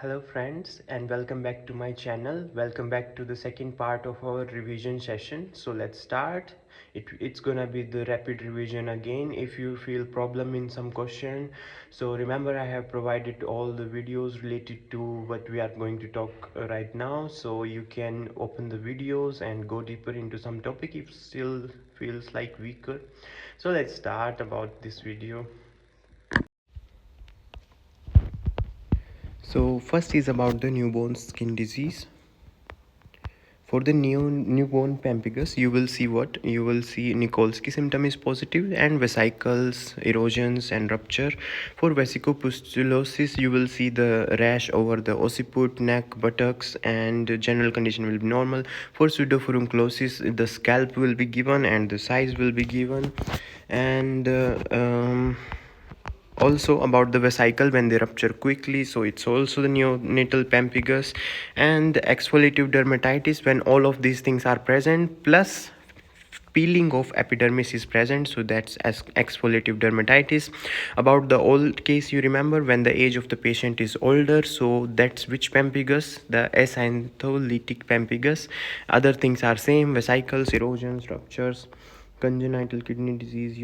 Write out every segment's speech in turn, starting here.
Hello friends, and welcome back to my channel. Welcome back to the second part of our revision session. So let's start. It's gonna be the rapid revision again. If you feel problem in some question, so remember I have provided all the videos related to what we are going to talk right now, so you can open the videos and go deeper into some topic if still feels like weaker. So let's start about this video. So first is about the newborn skin disease. For the newborn pemphigus, you will see what? You will see Nikolsky symptom is positive and vesicles, erosions and rupture. For vesicopustulosis, you will see the rash over the occiput, neck, buttocks, and general condition will be normal. For pseudofurunclosis, the scalp will be given and the size will be given. And also about the vesicle when they rupture quickly, so it's also the neonatal pemphigus. And exfoliative dermatitis when all of these things are present plus peeling of epidermis is present, so that's as exfoliative dermatitis. About the old case, you remember when the age of the patient is older, so that's which pemphigus? The acantholytic pemphigus. Other things are same: vesicles, erosions, ruptures. Congenital kidney disease,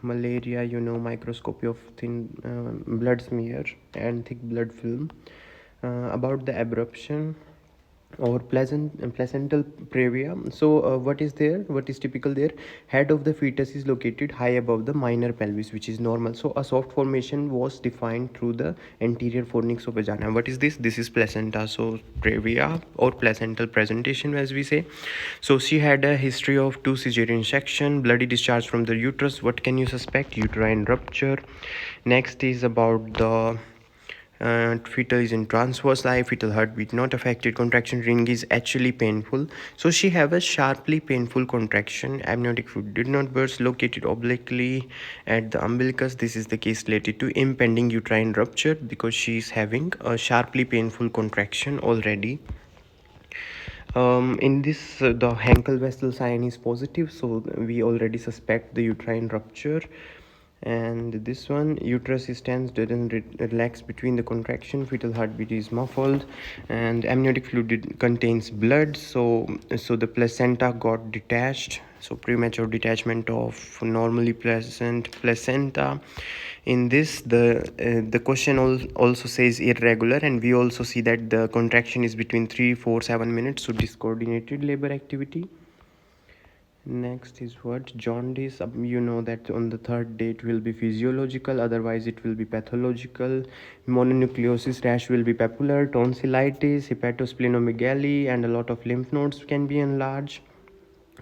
malaria, microscopy of thin blood smear and thick blood film. About the abruption or placental previa, so what is there, what is typical there? Head of the fetus is located high above the minor pelvis, which is normal, so a soft formation was defined through the anterior fornix of vagina. What is this? This is placenta, so previa or placental presentation as we say. So she had a history of 2 cesarean section, bloody discharge from the uterus. What can you suspect? Uterine rupture. Next is about the fetal is in transverse lie, fetal heartbeat not affected, contraction ring is actually painful, so she have a sharply painful contraction. Amniotic fluid did not burst, located obliquely at the umbilicus. This is the case related to impending uterine rupture because she is having a sharply painful contraction already. In this, the Henkel vessel sign is positive, so we already suspect the uterine rupture. And this one, uterus is tense, doesn't relax between the contraction, fetal heartbeat is muffled, and amniotic fluid contains blood, so the placenta got detached, so premature detachment of normally pleasant placenta. In this, the question also says irregular, and we also see that the contraction is between 3 4 7 minutes, so discoordinated labor activity. Next is what? Jaundice. You know that on the third day it will be physiological, otherwise it will be pathological. Mononucleosis rash will be papular. Tonsillitis, hepatosplenomegaly, and a lot of lymph nodes can be enlarged.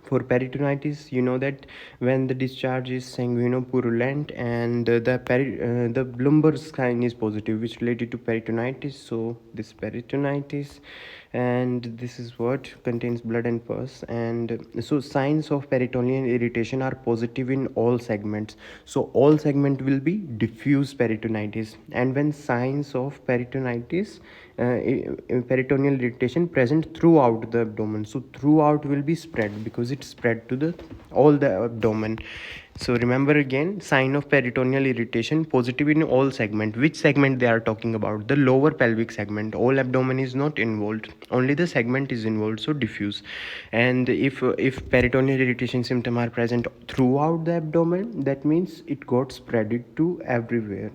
For peritonitis, you know that when the discharge is sanguinopurulent and the Bloomberg sign is positive, which related to peritonitis. So this peritonitis, and this is what contains blood and pus. And so signs of peritoneal irritation are positive in all segments, so all segment will be diffuse peritonitis. And when signs of peritonitis, peritoneal irritation present throughout the abdomen, so throughout will be spread because it's spread to the all the abdomen. So remember again, sign of peritoneal irritation positive in all segment. Which segment they are talking about? The lower pelvic segment. All abdomen is not involved, only the segment is involved, so diffuse. And if peritoneal irritation symptom are present throughout the abdomen, that means it got spreaded to everywhere.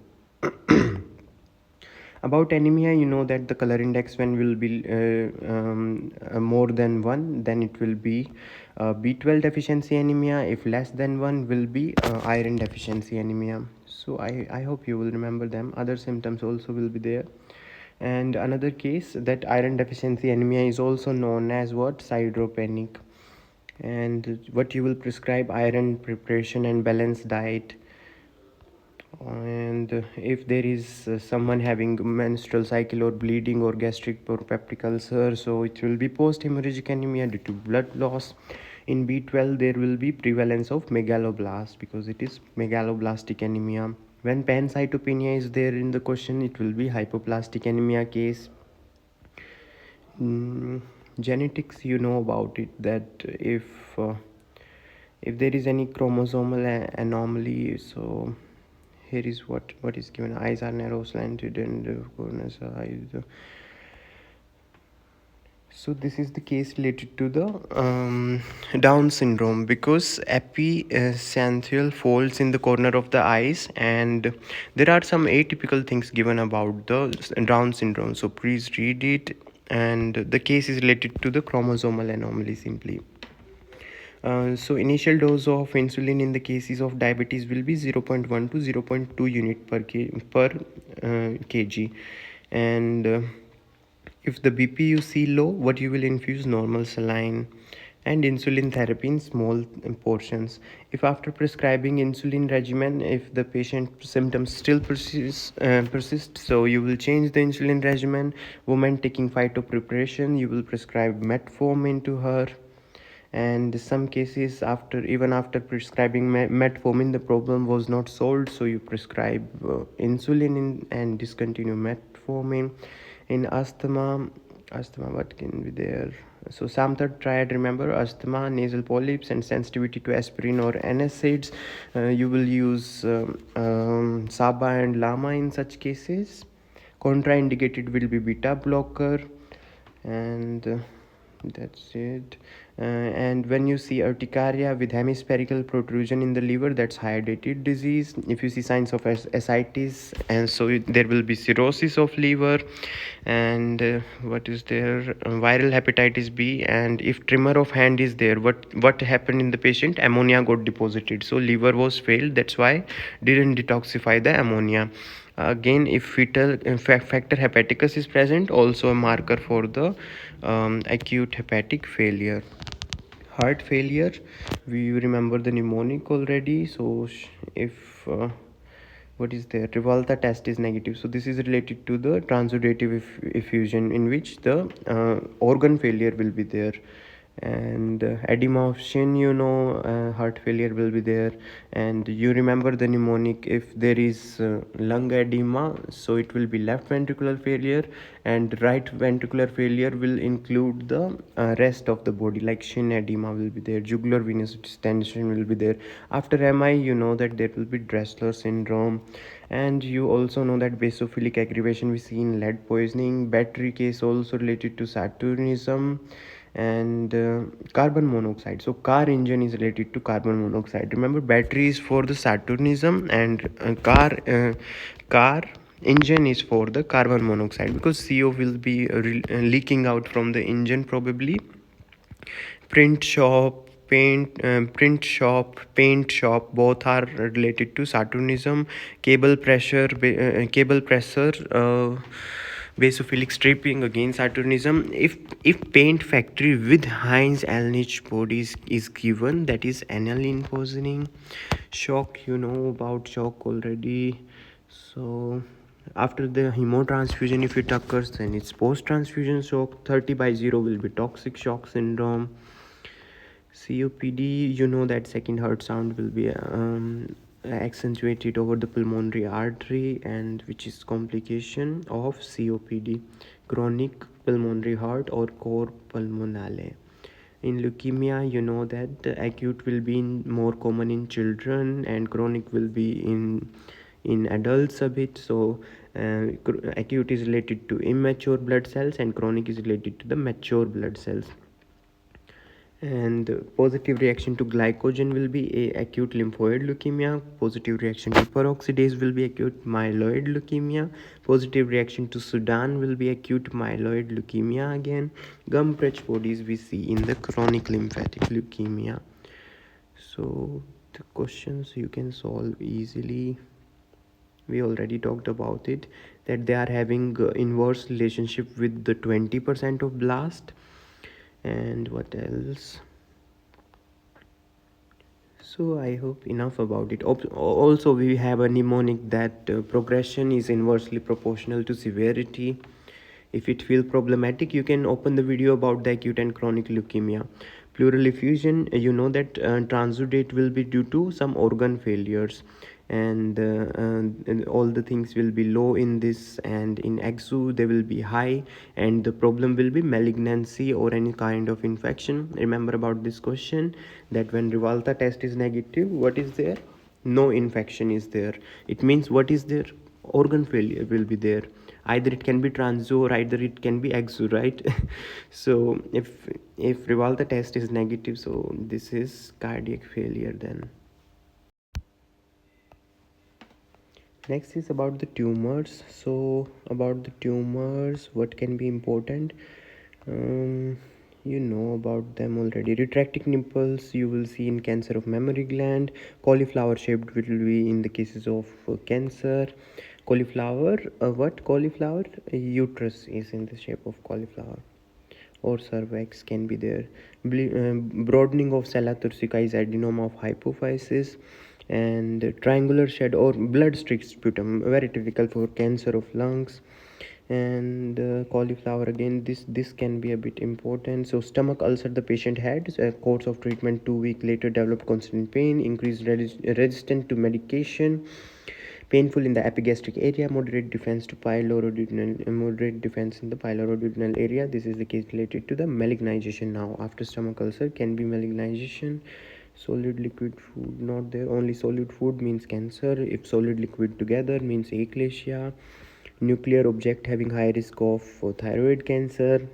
About anemia, you know that the color index when will be more than 1, then it will be B12 deficiency anemia. If less than 1 will be iron deficiency anemia. So I hope you will remember them. Other symptoms also will be there. And another case, that iron deficiency anemia is also known as what? Sideropenic. And what you will prescribe? Iron preparation and balanced diet. And if there is someone having menstrual cycle or bleeding or gastric or peptic ulcer, so it will be post hemorrhagic anemia due to blood loss. In B12 there will be prevalence of megaloblast because it is megaloblastic anemia. When pancytopenia is there in the question, it will be hypoplastic anemia case. Genetics, you know about it, that if there is any chromosomal anomaly, so here is what is given. Eyes are narrow, slanted, and corners are high. So this is the case related to the Down syndrome, because epicanthial folds in the corner of the eyes, and there are some atypical things given about the Down syndrome. So please read it, and the case is related to the chromosomal anomaly simply. So initial dose of insulin in the cases of diabetes will be 0.1 to 0.2 unit per kg, and if the BP you see low, what you will infuse normal saline and insulin therapy in small portions. If after prescribing insulin regimen, if the patient symptoms still persist, so you will change the insulin regimen. Woman taking phyto preparation, you will prescribe metformin to her. And some cases, after prescribing metformin, the problem was not solved, so you prescribe insulin and discontinue metformin. In asthma, what can be there? So Samthar triad, remember, asthma, nasal polyps, and sensitivity to aspirin or NSAIDs. You will use Saba and Lama in such cases. Contraindicated will be beta blocker, and that's it. And when you see urticaria with hemispherical protrusion in the liver, that's hydrated disease. If you see signs of ascites, and so there will be cirrhosis of liver. And what is there? Viral hepatitis B. And if tremor of hand is there, what happened in the patient? Ammonia got deposited, so liver was failed, that's why didn't detoxify the ammonia. Again, if fetal factor hepaticus is present, also a marker for the acute hepatic failure. Heart failure, we remember the mnemonic already. So if what is there, Revolta test is negative, so this is related to the transudative effusion, in which the organ failure will be there. And edema of shin, heart failure will be there. And you remember the mnemonic, if there is lung edema, so it will be left ventricular failure, and right ventricular failure will include the rest of the body, like shin edema will be there, jugular venous distension will be there. After MI, you know that there will be Dressler syndrome. And you also know that basophilic aggravation we see in lead poisoning. Battery case also related to Saturnism. And carbon monoxide, so car engine is related to carbon monoxide. Remember, battery is for the Saturnism, and car engine is for the carbon monoxide, because CO will be leaking out from the engine probably. Print shop, paint shop, both are related to Saturnism. Cable pressure, basophilic stripping, again Saturnism. If paint factory with Heinz Elnich bodies is given, that is aniline poisoning. Shock, you know about shock already. So after the hemotransfusion, if it occurs, then it's post transfusion shock. 30/0 will be toxic shock syndrome. COPD, you know that second heart sound will be accentuated over the pulmonary artery, and which is complication of COPD, chronic pulmonary heart or cor pulmonale. In leukemia, you know that acute will be more common in children, and chronic will be in adults a bit. So acute is related to immature blood cells, and chronic is related to the mature blood cells. And positive reaction to glycogen will be a acute lymphoid leukemia. Positive reaction to peroxidase will be acute myeloid leukemia. Positive reaction to Sudan will be acute myeloid leukemia again. Gumprech bodies we see in the chronic lymphatic leukemia. So the questions you can solve easily. We already talked about it, that they are having inverse relationship with the 20% of blast. And what else? So I hope enough about it. Also, we have a mnemonic that progression is inversely proportional to severity. If it feels problematic, you can open the video about the acute and chronic leukemia. Pleural effusion, you know that transudate will be due to some organ failures, and all the things will be low in this, and in exu they will be high, and the problem will be malignancy or any kind of infection. Remember about this question, that when Revalta test is negative, what is there? no infection is there. It means what is there? Organ failure will be there. Either it can be transo or either it can be exo, right? So if Rivalta test is negative, so this is cardiac failure then. Next is about the tumors. So about the tumors, what can be important? um, you know about them already. Retracting nipples you will see in cancer of mammary gland. Cauliflower shaped will be in the cases of cancer. Cauliflower, what cauliflower? Uterus is in the shape of cauliflower, or cervix can be there. Broadening of sella turcica is adenoma of hypophysis. And triangular shed or blood streaked sputum, very typical for cancer of lungs. And cauliflower again, this can be a bit important. So stomach ulcer the patient had, course of treatment 2 weeks later developed constant pain, increased resistance to medication, painful in the epigastric area, moderate defense to pyloroduodenal, moderate defense in the pyloroduodenal area. This is the case related to the malignization. Now after stomach ulcer can be malignization. Solid liquid food not there, only solid food means cancer. If solid liquid together means achalasia. Nuclear object having high risk of thyroid cancer,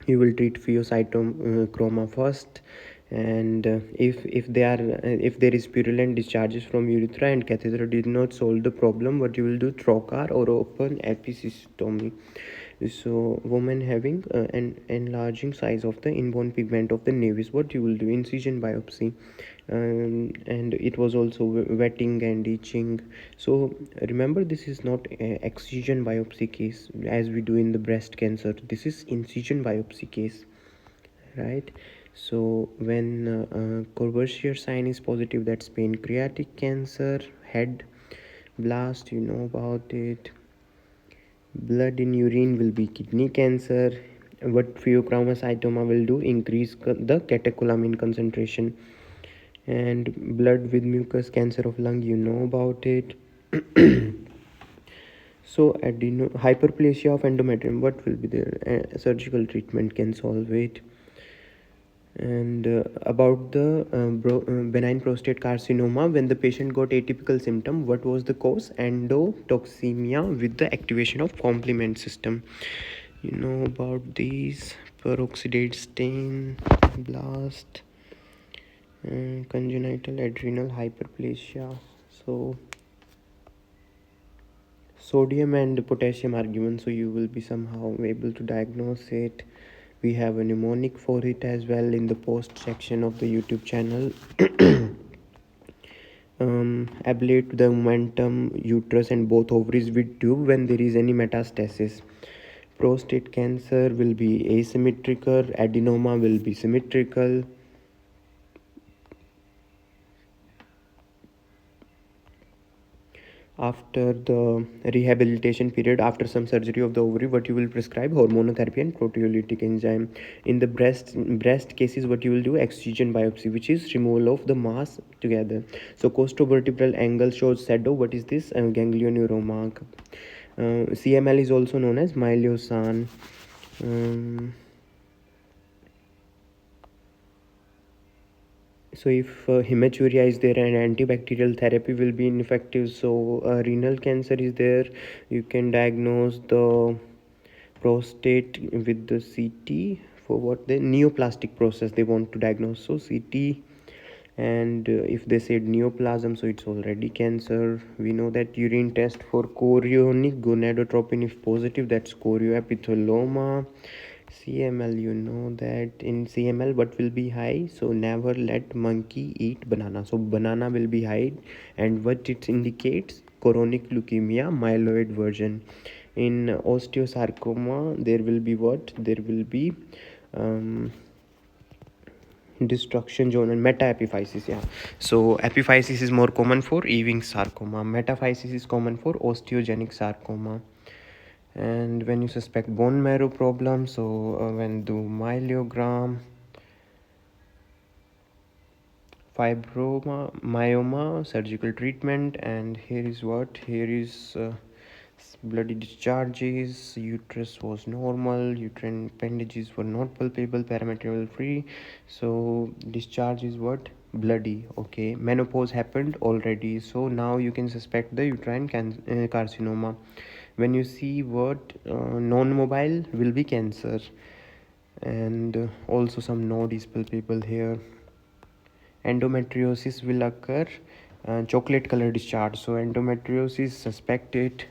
you will treat pheocytochroma first. And if they are if there is purulent discharges from urethra and catheter did not solve the problem, what you will do, trocar or open epicystomy. So woman having an enlarging size of the inborn pigment of the navis, what you will do, incision biopsy. And it was also wetting and itching. So remember, this is not a excision biopsy case as we do in the breast cancer. This is incision biopsy case, right? So when Courvoisier sign is positive, that's pancreatic cancer. Head blast, you know about it. Blood in urine will be kidney cancer. What pheochromocytoma will do, increase the catecholamine concentration. And blood with mucus, cancer of lung, you know about it. So hyperplasia of endometrium, what will be there? Surgical treatment can solve it. And about the benign prostate carcinoma, when the patient got atypical symptom, what was the cause? Endotoxemia with the activation of complement system. You know about these: peroxidate stain, blast, congenital adrenal hyperplasia. So sodium and potassium argument, so you will be somehow able to diagnose it. We have a mnemonic for it as well in the post section of the YouTube channel. Ablate the momentum uterus and both ovaries with tube when there is any metastasis. Prostate cancer will be asymmetrical, adenoma will be symmetrical. After the rehabilitation period, after some surgery of the ovary, what you will prescribe, hormonotherapy and proteolytic enzyme. In the breast cases, what you will do, excision biopsy, which is removal of the mass together. So costovertebral angle shows shadow. What is this? Ganglioneuroma. CML is also known as myelosane. So if hematuria is there and antibacterial therapy will be ineffective, so renal cancer is there, you can diagnose the prostate with the CT. For what, the neoplastic process they want to diagnose, so CT. And if they said neoplasm, so it's already cancer. We know that urine test for chorionic gonadotropin, if positive, that's chorioepitheloma. CML, you know that in CML what will be high, so never let monkey eat banana, so banana will be high. And what it indicates, chronic leukemia myeloid version. In osteosarcoma there will be what, there will be destruction zone and metaepiphysis. Yeah, so epiphysis is more common for Ewing sarcoma, metaphysis is common for osteogenic sarcoma. And when you suspect bone marrow problem, so when do myelogram, fibroma, myoma, surgical treatment. And here is what, here is bloody discharges, uterus was normal, uterine appendages were not palpable, parametrial free. So discharge is what, bloody. Okay, menopause happened already, so now you can suspect the uterine carcinoma. When you see word non-mobile will be cancer, and also some no disple people here. Endometriosis will occur, chocolate color discharge, so endometriosis suspected,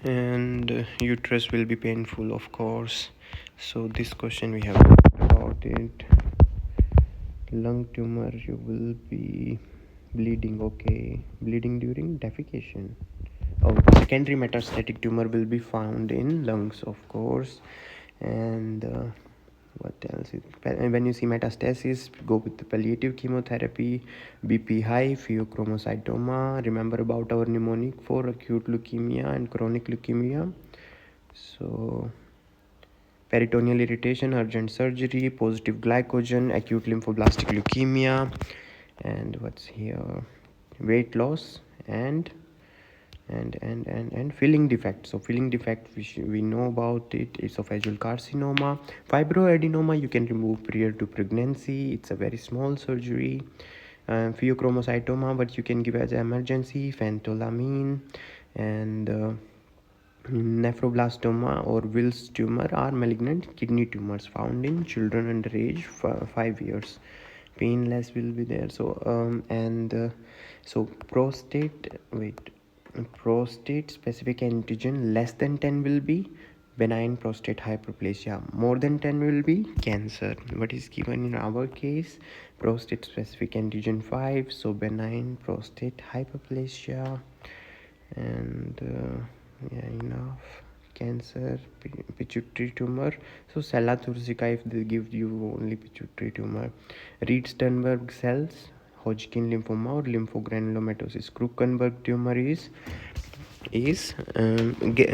and uterus will be painful, of course. So this question we have about it. Lung tumor, you will be bleeding. Okay, bleeding during defecation. Oh, secondary metastatic tumor will be found in lungs, of course. And what else when you see metastasis, go with the palliative chemotherapy. BP high, pheochromocytoma. Remember about our mnemonic for acute leukemia and chronic leukemia. So peritoneal irritation, urgent surgery, positive glycogen, acute lymphoblastic leukemia. And what's here? Weight loss and filling defect. So filling defect, we know about it. Esophageal carcinoma. Fibroadenoma you can remove prior to pregnancy. It's a very small surgery. Pheochromocytoma, but you can give as emergency. Phentolamine. And nephroblastoma or Wills tumor are malignant kidney tumors found in children under age 5 years. Painless will be there. So so prostate specific antigen less than 10 will be benign prostate hyperplasia, more than 10 will be cancer. What is given in our case? Prostate specific antigen 5, so benign prostate hyperplasia. And yeah, enough. Cancer, pituitary tumor. So Sella turcica, if they give you only pituitary tumor. Reed-Sternberg cells, Hodgkin lymphoma or lymphogranulomatosis. Krukenberg tumor is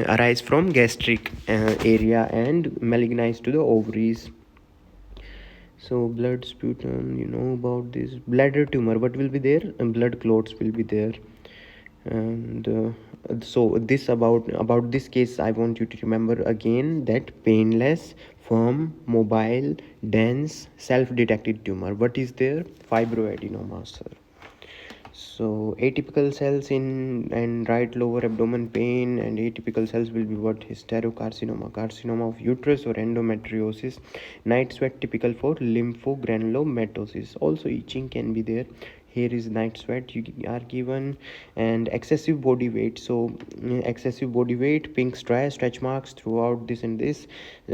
arise from gastric area and malignized to the ovaries. So blood sputum, you know about this. Bladder tumor, what will be there? Blood clots will be there. And so this about this case, I want you to remember again that painless, firm, mobile, dense, self-detected tumor. What is there? Fibroadenoma, sir. So atypical cells in and right lower abdomen pain, and atypical cells will be what? Hysterocarcinoma, carcinoma of uterus or endometriosis. Night sweat typical for lymphogranulomatosis. Also itching can be there. Here is night sweat you are given. And excessive body weight. So excessive body weight, pink stretch marks throughout this and this.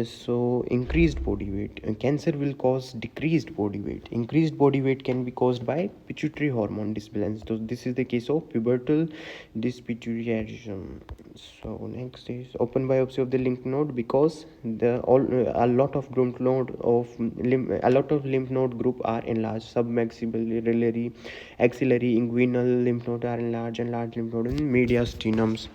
So increased body weight. Cancer will cause decreased body weight. Increased body weight can be caused by pituitary hormone disbalance. So this is the case of pubertal dyspituitarism. So next is open biopsy of the lymph node, because a lot of lymph node group are enlarged. Submaxillary, axillary, inguinal lymph node are enlarged, and large lymph node in mediastinums.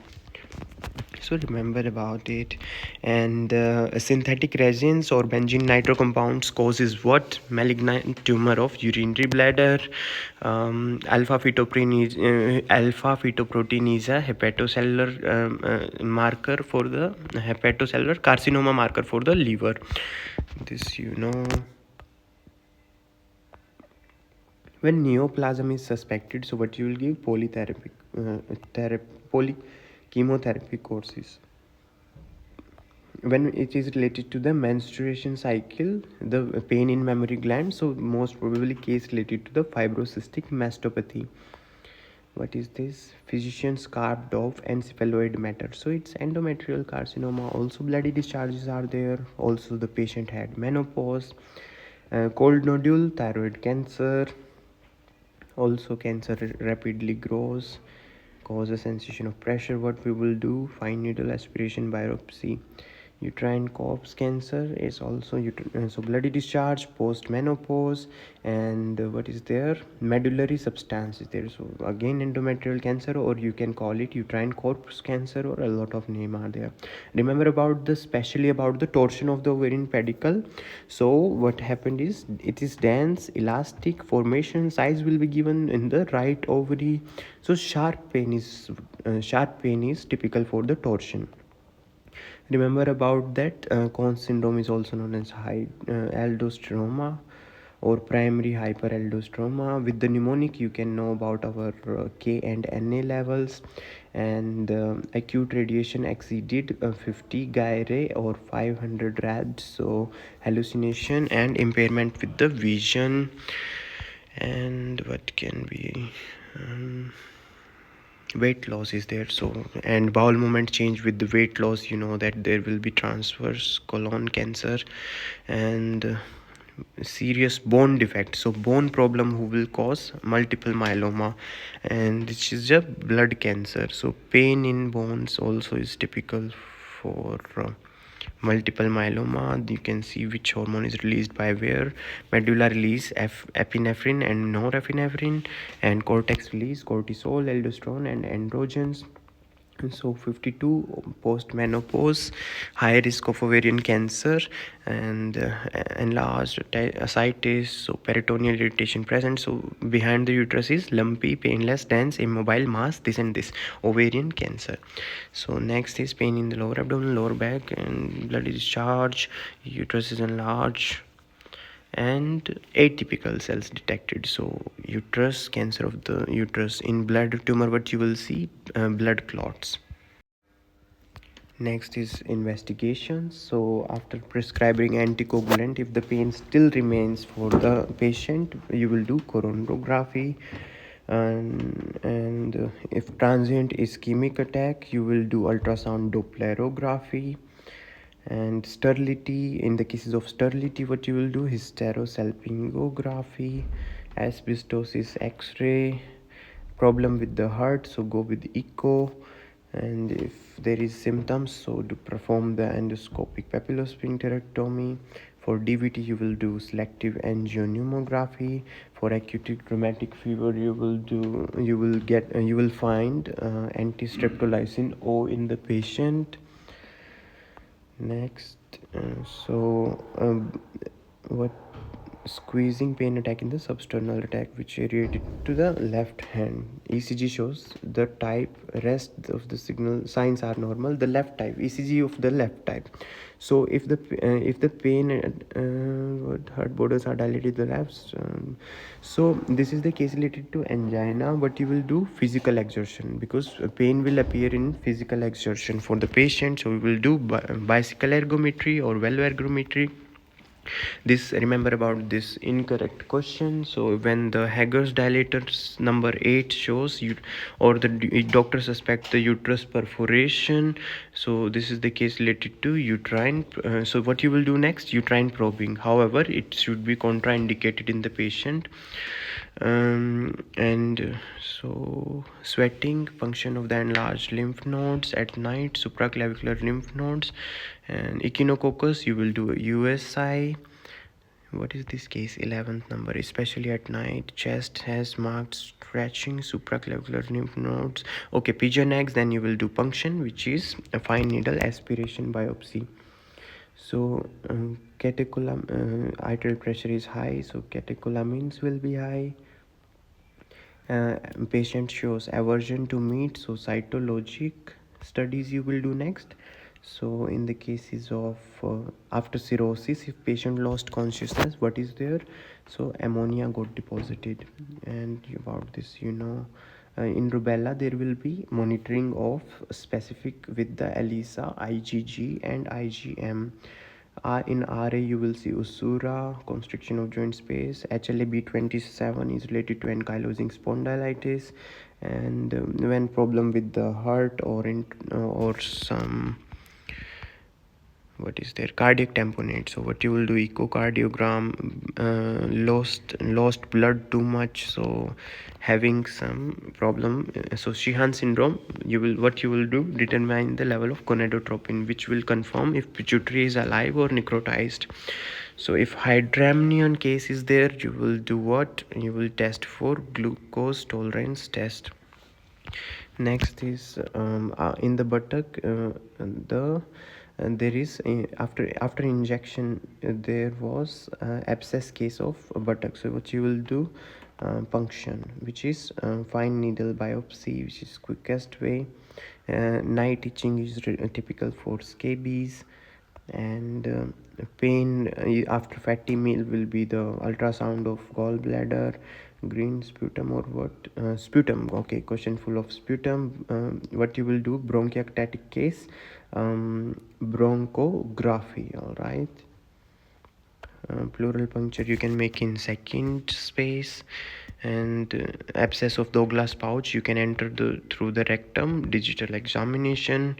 So remember about it. And synthetic resins or benzene nitro compounds causes what? Malignant tumor of urinary bladder. Alpha fetoprotein is a hepatocellular marker for the hepatocellular carcinoma marker for the liver. This you know. When neoplasm is suspected, so what you will give? Chemotherapy courses. When it is related to the menstruation cycle, the pain in mammary gland, so most probably case related to the fibrocystic mastopathy. What is this? Physicians carved off encephaloid matter, so it's endometrial carcinoma. Also bloody discharges are there. Also the patient had menopause. Cold nodule, thyroid cancer. Also cancer rapidly grows, cause a sensation of pressure. What we will do? Fine needle aspiration biopsy. Uterine corpse cancer is also so bloody discharge post menopause. And what is there? Medullary substance is there. So again endometrial cancer, or you can call it uterine corpse cancer, or a lot of name are there. Remember about the especially about the torsion of the ovarian pedicle. So what happened is it is dense, elastic formation. Size will be given in the right ovary. So sharp pain is typical for the torsion. Remember about that. Cone syndrome is also known as aldosteroma. or primary hyperaldosteroma. With the mnemonic, you can know about our K and Na levels, and acute radiation exceeded 50 Gay-Ray or 500 Rad, so hallucination and impairment with the vision. And what can be weight loss is there, so and bowel movement change with the weight loss, you know that there will be transverse colon cancer, and serious bone defect, so bone problem who will cause multiple myeloma, and this is a blood cancer. So pain in bones also is typical for multiple myeloma. You can see which hormone is released by where. Medulla release epinephrine and norepinephrine, and cortex release cortisol, aldosterone and androgens. So 52, post menopause, high risk of ovarian cancer, and enlarged ascites, so peritoneal irritation present. So behind the uterus is lumpy, painless, dense, immobile mass, this and this, ovarian cancer. So next is pain in the lower abdomen, lower back, and blood discharge, uterus is enlarged, and atypical cells detected. So uterus cancer of the uterus. In blood tumor, what you will see, blood clots. Next is investigation. So after prescribing anticoagulant, if the pain still remains for the patient, you will do coronography, and if transient ischemic attack, you will do ultrasound dopplerography. And sterility, in the cases of sterility, what you will do, hysterosalpingography, asbestosis x-ray. Problem with the heart, so go with echo. And if there is symptoms, so to perform the endoscopic papillosphincterectomy. For DVT, you will do selective angioneumography. For acute rheumatic fever, you will find anti-streptolysin O in the patient. Next, what squeezing pain attack in the substernal attack, which related to the left hand. ECG shows the type, rest of the signal signs are normal. The left type, ECG of the left type. So if the pain what heart borders are dilated the left, so this is the case related to angina. What you will do, physical exertion, because pain will appear in physical exertion for the patient. So we will do bicycle ergometry or valve ergometry. This, remember about this incorrect question. So when the Hager's dilator number 8 shows you, or the doctor suspect the uterus perforation, so this is the case related to uterine. So what you will do next, uterine probing. However, it should be contraindicated in the patient. And so sweating, function of the enlarged lymph nodes at night, supraclavicular lymph nodes, and echinococcus, you will do a USI. What is this case, 11th number, especially at night. Chest has marked stretching, supraclavicular lymph nodes. Okay, pigeon eggs, then you will do punction, which is a fine needle aspiration biopsy. So arterial pressure is high, so catecholamines will be high. Patient shows aversion to meat, so cytologic studies you will do next. So in the cases of after cirrhosis, if patient lost consciousness, what is there, so ammonia got deposited. And about this, in rubella there will be monitoring of specific with the ELISA, IgG and IgM. In RA, you will see usura, constriction of joint space. HLA-B27 is related to ankylosing spondylitis, and when problem with the heart or some, what is there, cardiac tamponade. So what you will do, echocardiogram, lost blood too much, so having some problem, so Sheehan syndrome, what you will do, determine the level of gonadotropin, which will confirm if pituitary is alive or necrotized. So if hydramnion case is there, you will do what, you will test for glucose tolerance test. Next is in the buttock, there is after injection there was abscess case of buttock. So what you will do, punction, which is fine needle biopsy, which is quickest way. Night itching is typical for scabies. And pain after fatty meal will be the ultrasound of gallbladder, green sputum or what, sputum. Okay, question full of sputum. What you will do, bronchiectatic case, bronchography. All right. Pleural puncture you can make in second space. And abscess of Douglas pouch you can enter through the rectum. Digital examination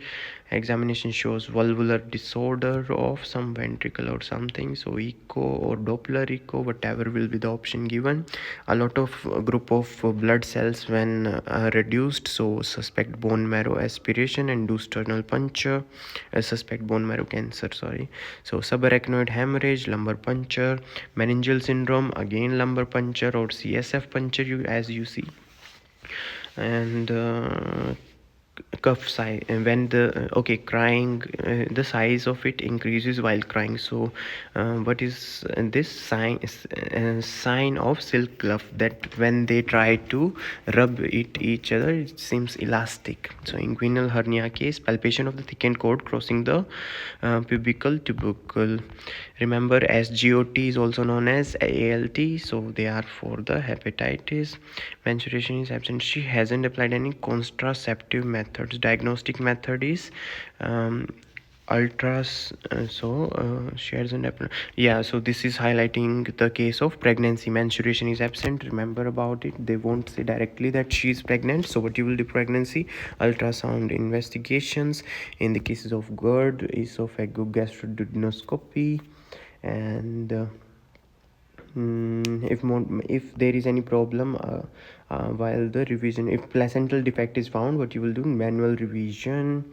shows valvular disorder of some ventricle or something, so echo or Doppler echo, whatever will be the option given. A lot of group of blood cells when reduced, so suspect bone marrow aspiration and do sternal puncture. Suspect bone marrow cancer, sorry. So subarachnoid hemorrhage, lumbar puncture. Meningeal syndrome, again lumbar puncture or CSF puncture, as you see. And cuff size, when the okay, crying, the size of it increases while crying. So what is this sign? Is sign of silk glove, that when they try to rub each other, it seems elastic. So inguinal hernia case, palpation of the thickened cord crossing the pubical tubercle. Remember, SGOT is also known as ALT, so they are for the hepatitis. Menstruation is absent. She hasn't applied any contraceptive methods. Diagnostic method is ultras. She hasn't applied. Yeah, so this is highlighting the case of pregnancy. Menstruation is absent. Remember about it. They won't say directly that she is pregnant. So what you will do, pregnancy, ultrasound investigations. In the cases of GERD, esophagogastroduodenoscopy. And if there is any problem while the revision, if placental defect is found, what you will do, manual revision.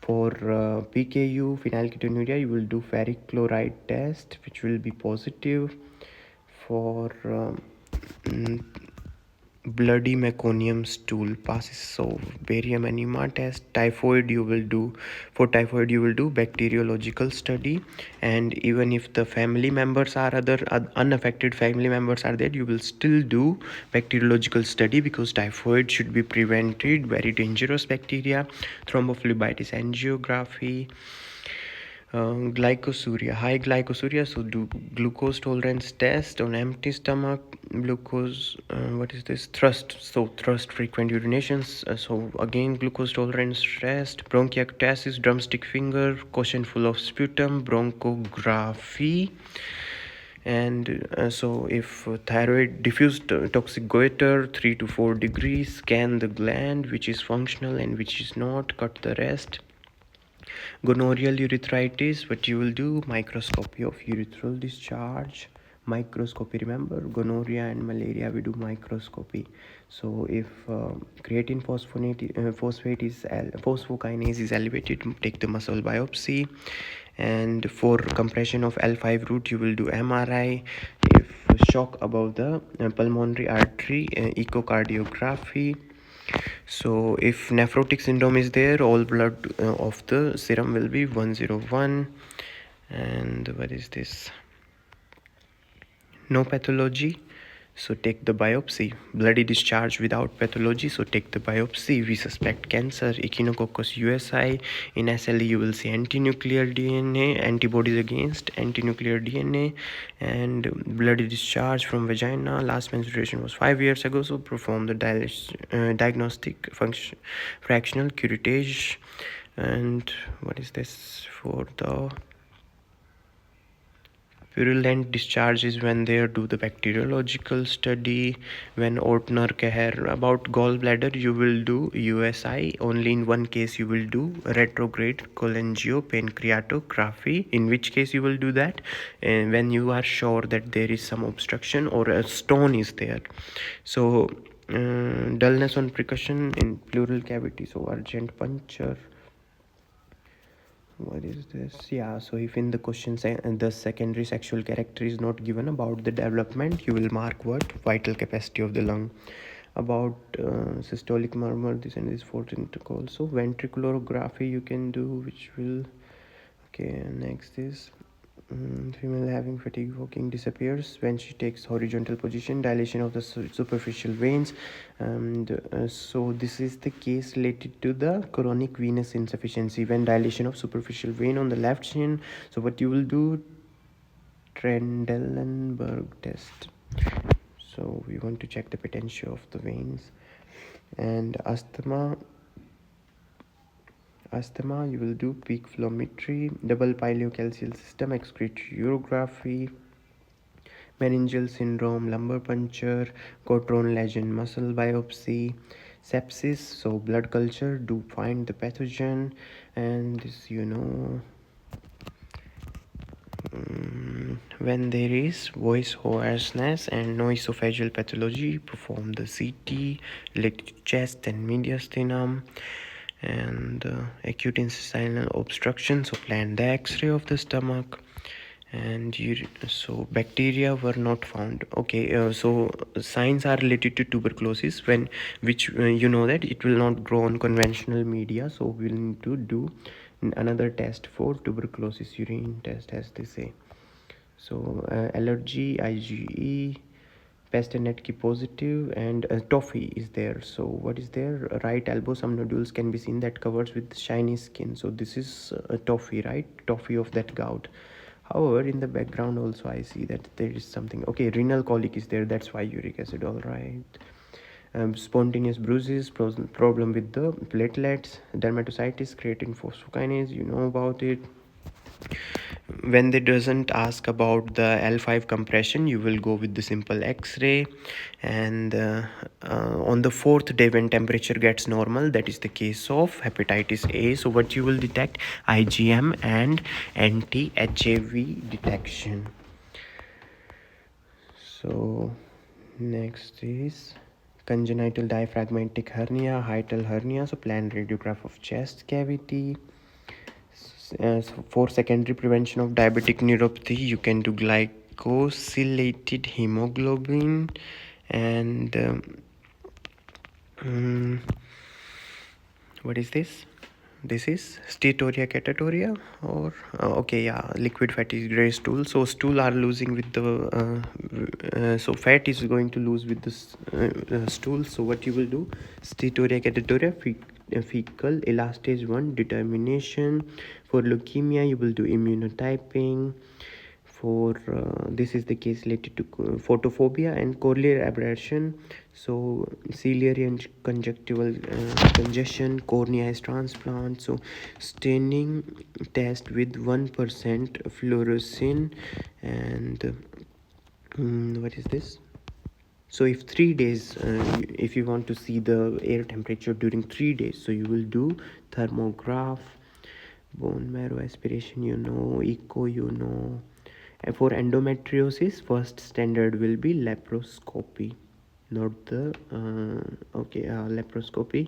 For PKU, phenylketonuria, you will do ferric chloride test, which will be positive. For mm, bloody meconium stool passes, so barium enema test. Typhoid you will do, for typhoid you will do bacteriological study. And even if the family members are other unaffected family members are there, you will still do bacteriological study, because typhoid should be prevented, very dangerous bacteria. Thrombophlebitis angiography. Glycosuria, high glycosuria, so do glucose tolerance test on empty stomach. Glucose, what is this, thrust, so thrust frequent urinations, so again glucose tolerance test. Bronchiectasis, drumstick finger, question full of sputum, bronchography. And so if thyroid, diffuse toxic goiter 3 to 4 degrees, scan the gland which is functional and which is not, cut the rest. Gonorrheal urethritis, what you will do, microscopy of urethral discharge. Microscopy, remember, gonorrhea and malaria we do microscopy. So if creatine phosphate is phosphokinase is elevated, take the muscle biopsy. And for compression of L5 root you will do MRI. If shock above the pulmonary artery, echocardiography. So if nephrotic syndrome is there, all blood of the serum will be 101. And what is this, no pathology, so take the biopsy. Bloody discharge without pathology, so take the biopsy. We suspect cancer, echinococcus USI. In SLE you will see antinuclear DNA, antibodies against antinuclear DNA. And bloody discharge from vagina, last menstruation was 5 years ago, so perform the diagnostic function, fractional curettage. And what is this, for the purulent discharge is when they do the bacteriological study. When Ortner Keher, about gallbladder you will do USI. Only in one case you will do retrograde cholangiopancreatography, in which case you will do that and when you are sure that there is some obstruction or a stone is there. So dullness on percussion in pleural cavity, so urgent puncture. What is this? Yeah, so if in the question the secondary sexual character is not given about the development, you will mark what, vital capacity of the lung. About systolic murmur, this and this 14th also. Ventriculography you can do, which will, okay, next is Female having fatigue walking disappears when she takes horizontal position, dilation of the superficial veins. And so this is the case related to the chronic venous insufficiency when dilation of superficial vein on the left shin. So what you will do, Trendelenburg test. So we want to check the potential of the veins. And asthma, you will do peak flowmetry, double pileocalcial system excretorography, meningeal syndrome, lumbar puncture, Cotron lesion muscle biopsy, sepsis, so blood culture, do find the pathogen. And this, when there is voice hoarseness and no esophageal pathology, perform the CT related to chest and mediastinum. And acute intestinal obstruction, so plan the x-ray of the stomach. And so bacteria were not found. Okay, so signs are related to tuberculosis, when which you know that it will not grow on conventional media, so we'll need to do another test for tuberculosis, urine test, as they say. So allergy, IgE, pest and netki positive, and toffee is there. So what is there? Right elbow, some nodules can be seen that covers with shiny skin. So this is a toffee, right? Toffee of that gout. However, in the background also I see that there is something. Okay, renal colic is there, that's why uric acid. All right. Spontaneous bruises, problem with the platelets, dermatositis, creatine phosphokinase, you know about it. When they doesn't ask about the L5 compression, you will go with the simple x-ray. And on the fourth day, when temperature gets normal, that is the case of hepatitis A. So what you will detect? IgM and anti-HAV detection. So next is congenital diaphragmatic hernia, hiatal hernia, so plan radiograph of chest cavity. So for secondary prevention of diabetic neuropathy, you can do glycosylated hemoglobin. And what is this? This is steatoria catatoria, or okay, yeah, liquid fatty gray stool. So stool are losing with the so fat is going to lose with this stool. So what you will do? Steatoria catatoria, fecal elastase 1 determination. For leukemia, you will do immunotyping. For this is the case related to photophobia and cochlear aberration. So ciliary and conjunctival congestion, cornea transplant. So staining test with 1% fluorescein. And what is this? So if 3 days, if you want to see the air temperature during 3 days, so you will do thermograph, bone marrow aspiration, echo, and for endometriosis, first standard will be laparoscopy, not the laparoscopy.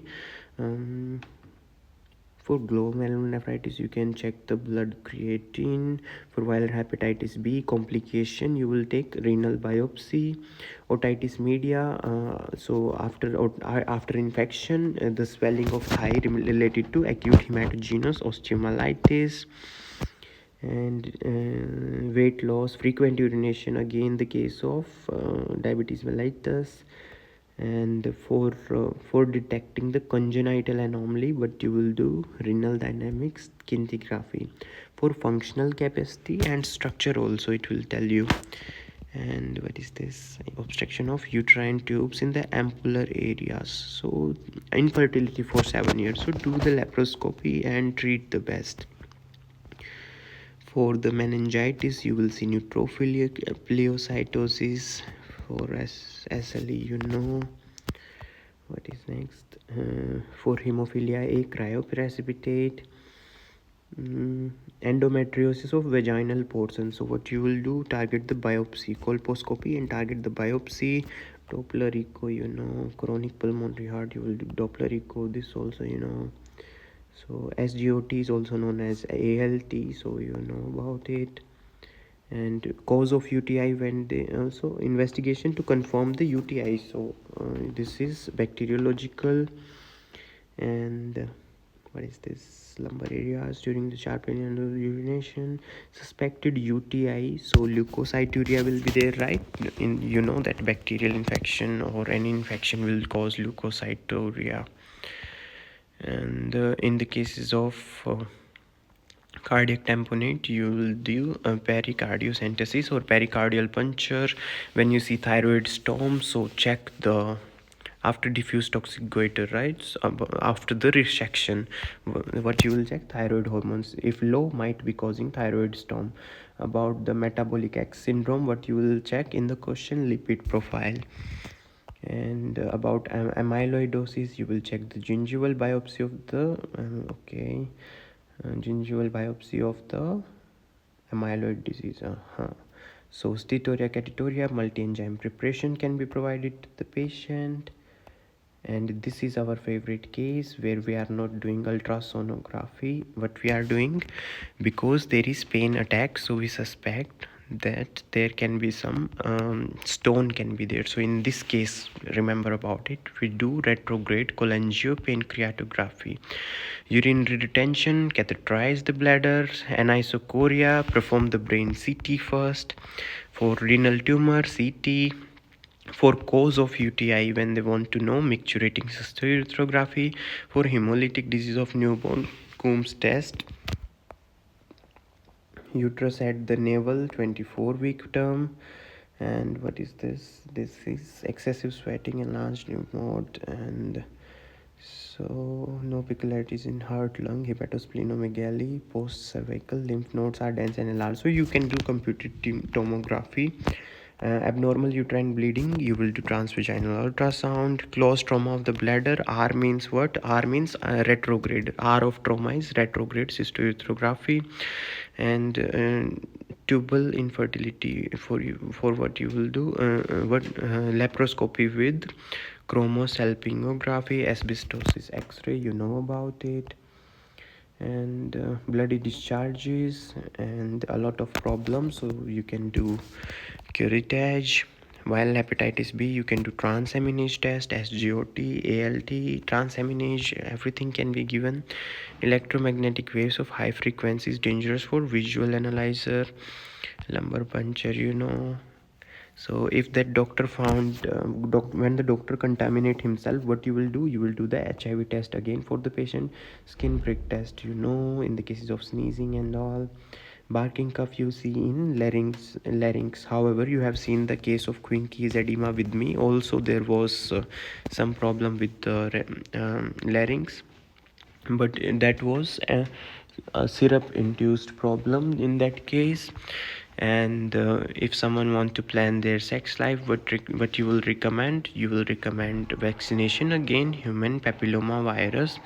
For glomerulonephritis, you can check the blood creatine. For viral hepatitis B complication, you will take renal biopsy. Otitis media, so after infection, the swelling of thigh related to acute hematogenous osteomyelitis. And weight loss, frequent urination, again the case of diabetes mellitus. And for detecting the congenital anomaly, what you will do? Renal dynamics scintigraphy. For functional capacity and structure also, it will tell you. And what is this? Obstruction of uterine tubes in the ampullar areas, so infertility for 7 years, so do the laparoscopy and treat the best. For the meningitis, you will see neutrophilia, pleocytosis. For SLE, what is next? For hemophilia A, cryoprecipitate. Endometriosis of vaginal portion. So what you will do? Target the biopsy, colposcopy, and target the biopsy. Doppler echo, chronic pulmonary heart, you will do Doppler echo. This also, so SGOT is also known as ALT, so you know about it. And cause of UTI, when they also investigation to confirm the UTI. So this is bacteriological. And what is this, lumbar areas during the sharp pain and urination, suspected UTI, so leukocyturia will be there, right? In, you know that bacterial infection or any infection will cause leukocyturia. And in the cases of cardiac tamponade, you will do a pericardiocentesis or pericardial puncture when you see thyroid storm. So check the after diffuse toxic goiter, right? So, after the resection, what you will check, thyroid hormones if low might be causing thyroid storm. About the metabolic X syndrome, what you will check in the question, lipid profile. And about amyloidosis, you will check the gingival biopsy of the gingival biopsy of the amyloid disease. So steatoria catatoria multi-enzyme preparation can be provided to the patient. And this is our favorite case where we are not doing ultrasonography. What we are doing, because there is pain attack, so we suspect that there can be some stone can be there. So in this case, remember about it, we do retrograde cholangiopancreatography, urinary retention, catheterize the bladder, anisocoria, perform the brain CT first. For renal tumor, CT. For cause of UTI, when they want to know, micturating cystourethropy. For hemolytic disease of newborn, Coombs test. Uterus at the navel, 24-week term. And what is this? This is excessive sweating, enlarged lymph node, and so no peculiarities in heart, lung, hepatosplenomegaly, post cervical lymph nodes are dense and enlarged. So you can do computed tomography. Abnormal uterine bleeding, you will do transvaginal ultrasound. Closed trauma of the bladder, R means what? R means retrograde. R of trauma is retrograde cystourethropy. And tubal infertility, for what you will do, laparoscopy with chromosalpingography, asbestosis X-ray, you know about it. And bloody discharges and a lot of problems, so you can do curettage. While hepatitis B, you can do transaminase test, SGOT, ALT, transaminase, everything can be given. Electromagnetic waves of high frequency is dangerous for visual analyzer. Lumbar puncture, you know. So if that doctor found when the doctor contaminate himself, what you will do, you will do the HIV test again for the patient. Skin prick test, you know, in the cases of sneezing and all. Barking cough you see in larynx. However, you have seen the case of Quincke's edema with me. Also there was some problem with the larynx, but that was a syrup induced problem in that case. And if someone want to plan their sex life, what you will recommend, vaccination again, human papilloma virus.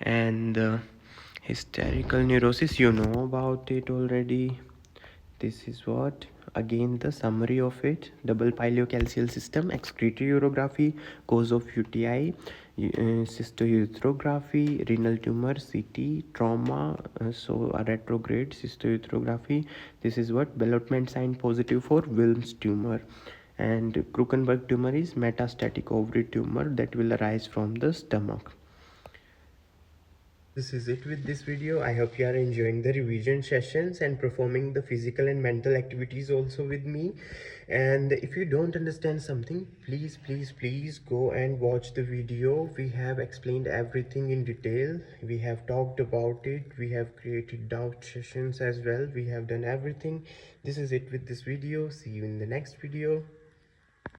And hysterical neurosis, you know about it already. This is what, again the summary of it: double pileocalcial system, excretory urography, cause of UTI, cystourethropy, renal tumor, CT, trauma, so a retrograde cystourethropy. This is what, development sign positive for Wilms tumor. And Krukenberg tumor is metastatic ovary tumor that will arise from the stomach. This is it with this video. I hope you are enjoying the revision sessions and performing the physical and mental activities also with me. And if you don't understand something, please go and watch the video. We have explained everything in detail. We have talked about it. We have created doubt sessions as well. We have done everything. This is it with this video. See you in the next video.